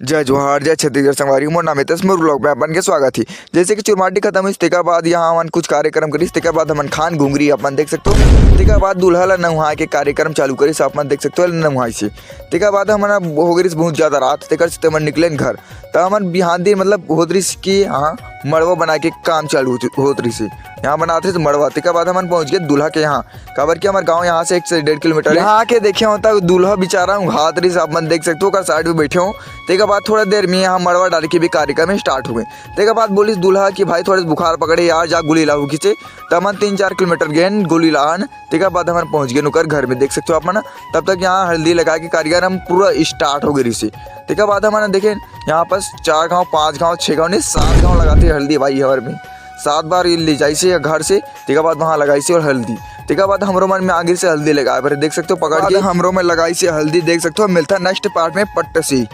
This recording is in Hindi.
जय जोहार जय छत्तीसगढ़ संगवारी मोर नाम है तस्मर ब्लॉग में अपन के स्वागत ही। जैसे कि चुरमाटी खत्म हुई तेका बाद यहाँ हमन कुछ कार्यक्रम करी, तेका बाद हमन खान घुंगरी अपन देख सकते हो। तेका बाद दूल्हा ला नहुआ के कार्यक्रम चालू करी, अपन देख सकते हो नहुआई से। तेका बाद हमन हो गई बहुत ज़्यादा रात, तेकर से हमन निकले घर तो हमन बिहान दिन मतलब होत रही कि हाँ मड़वा बना के काम चालू होत रही से यहाँ बनाते थे मड़वा। तेका बाद हमन पहुँच गए दूल्हा के यहाँ, काबर कि हमारे गाँव यहाँ से 1 से 1.5 किलोमीटर यहाँ आके देखे होता दूल्हा बेचारा हाथ रही आप मन देख सकते हो साइड में बैठे हो। तेका बाद थोड़ा देर में यहाँ मड़वा डाल के भी कार्यक्रम स्टार्ट हो गए। तेका बाद बोली दूल्हा कि भाई थोड़ा बुखार पकड़े यार जा गोली लाहू खींचे, तो हमन 3-4 किलोमीटर गए गोली लाहन। तेका बाद हमन पहुँच गए नुकर घर में देख सकते हो अपन। तब तक यहाँ हल्दी लगा के कार्यक्रम पूरा स्टार्ट हो गई से। तेका बाद हमने देखे यहाँ पर 4 गाँव 5 गाँव 6 गाँव नहीं 7 गाँव लगाते हल्दी भाई हवर में 7 बार ले जाई से घर से। तेका बाद वहाँ लगाई से और हल्दी। तेका बाद हमरो मन में आगे से हल्दी लगाए पर देख सकते हो पकड़ के हमरो में लगाई से हल्दी देख सकते हो। मिलता नेक्स्ट पार्ट में पट्ट से।